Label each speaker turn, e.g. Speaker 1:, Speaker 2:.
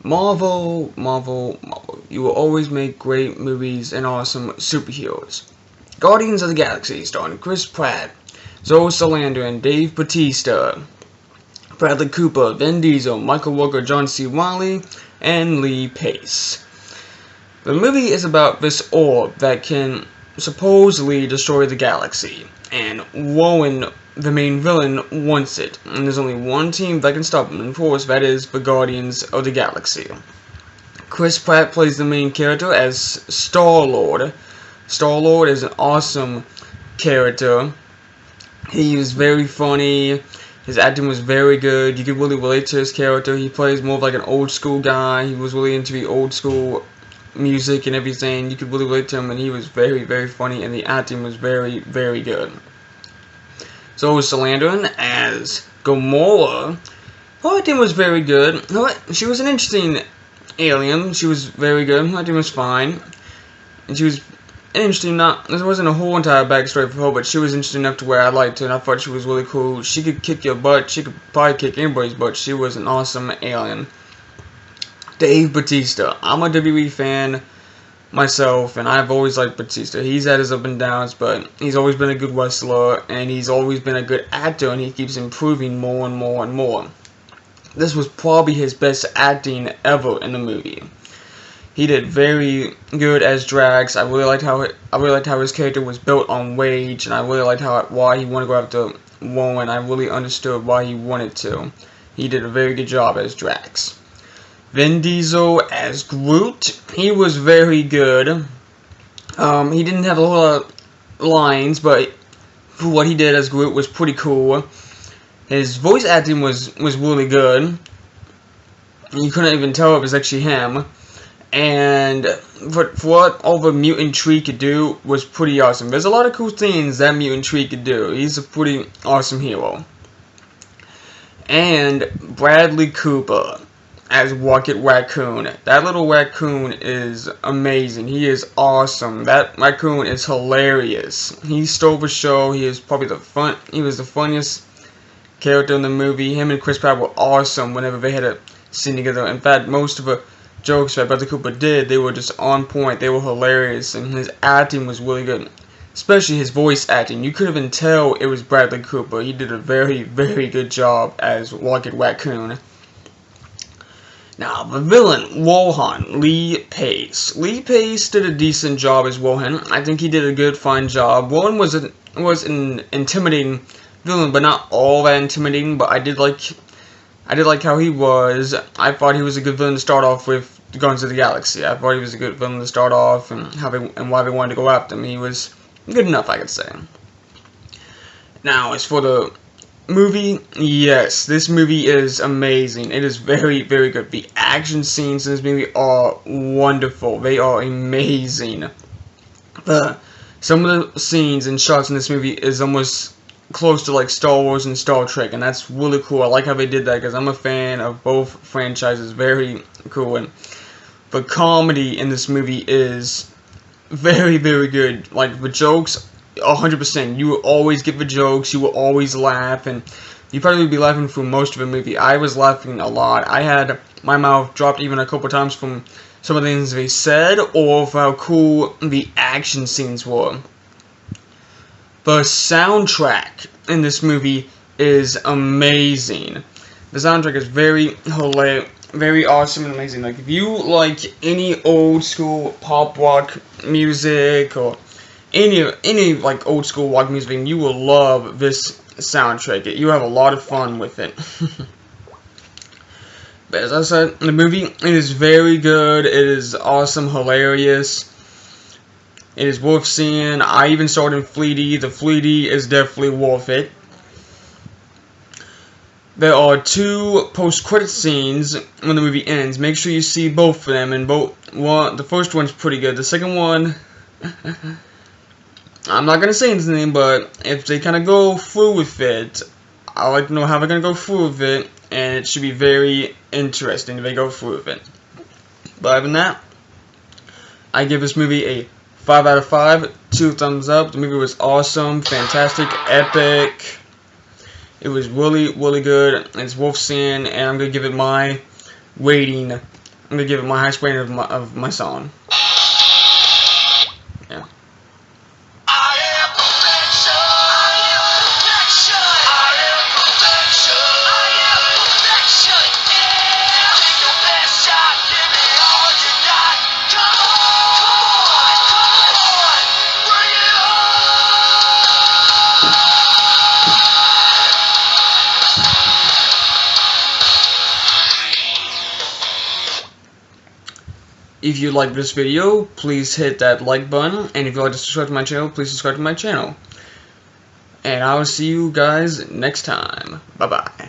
Speaker 1: Marvel. You will always make great movies and awesome superheroes. Guardians of the Galaxy, starring Chris Pratt, Zoe Saldana, and Dave Bautista, Bradley Cooper, Vin Diesel, Michael Walker, John C. Reilly, and Lee Pace. The movie is about this orb that can supposedly destroy the galaxy, and Rowan, the main villain, wants it, and there's only one team that can stop him, and of course that is the Guardians of the Galaxy. Chris Pratt plays the main character as Star-Lord. Star-Lord is an awesome character. He was very funny. His acting was very good. You could really relate to his character. He plays more of like an old school guy. He was really into the old school music and everything. You could really relate to him, and he was very, very funny, and the acting was very, very good. Zoe Saldana as Gamora. Her acting was very good. She was an interesting alien. She was very good. Her acting was fine. And she was interesting. There wasn't a whole entire backstory for her, but she was interesting enough to where I liked her, and I thought she was really cool. She could kick your butt. She could probably kick anybody's butt. She was an awesome alien. Dave Bautista. I'm a WWE fan myself, and I've always liked Bautista. He's had his up and downs, but he's always been a good wrestler, and he's always been a good actor, and he keeps improving more and more and more. This was probably his best acting ever in the movie. He did very good as Drax. I really liked how his character was built on rage, and I really liked why he wanted to go after Rowan. I really understood why he wanted to. He did a very good job as Drax. Vin Diesel as Groot. He was very good. He didn't have a whole lot of lines, but for what he did as Groot was pretty cool. His voice acting was really good. You couldn't even tell it was actually him. And for what all the mutant tree could do was pretty awesome. There's a lot of cool things that mutant tree could do. He's a pretty awesome hero. And Bradley Cooper as Rocket Raccoon. That little raccoon is amazing. He is awesome. That raccoon is hilarious. He stole the show. He was the funniest character in the movie. Him and Chris Pratt were awesome whenever they had a scene together. In fact, most of the jokes that Bradley Cooper did, they were just on point. They were hilarious, and his acting was really good. Especially his voice acting. You could even tell it was Bradley Cooper. He did a very, very good job as Rocket Raccoon. Now, the villain, Rohan, Lee Pace. Lee Pace did a decent job as Rohan. I think he did a good, fine job. Rohan was an intimidating villain, but not all that intimidating. But I did like how he was. I thought he was a good villain to start off with Guardians of the Galaxy. I thought he was a good villain to start off, and why they wanted to go after him. He was good enough, I could say. Now, as for the movie, yes, this movie is amazing. It is very, very good. The action scenes in this movie are wonderful. They are amazing. Some of the scenes and shots in this movie is almost close to like Star Wars and Star Trek, and that's really cool. I like how they did that because I'm a fan of both franchises. Very cool. And the comedy in this movie is very, very good. Like, the jokes, 100%. You will always get the jokes. You will always laugh, and you probably would be laughing through most of the movie. I was laughing a lot. I had my mouth dropped even a couple times from some of the things they said, or for how cool the action scenes were. The soundtrack in this movie is amazing. The soundtrack is very hilarious, very awesome and amazing. Like, if you like any old school pop rock music or any like old school rock music, you will love this soundtrack. You have a lot of fun with it. But as I said, the movie, it is very good. It is awesome, hilarious. It is worth seeing. I even saw it in 3D. The 3D is definitely worth it. There are 2 post-credit scenes when the movie ends. Make sure you see both of them. And the first one's pretty good. The second one, I'm not gonna say anything, but if they kind of go through with it, I'd like to know how they're gonna go through with it, and it should be very interesting if they go through with it. But other than that, I give this movie a 5 out of 5, 2 thumbs up. The movie was awesome, fantastic, epic. It was really, really good. It's worth seeing, and I'm going to give it my rating I'm gonna give it my highest rating of my song. Yeah. If you like this video, please hit that like button, and if you'd like to subscribe to my channel, please subscribe to my channel. And I will see you guys next time. Bye-bye.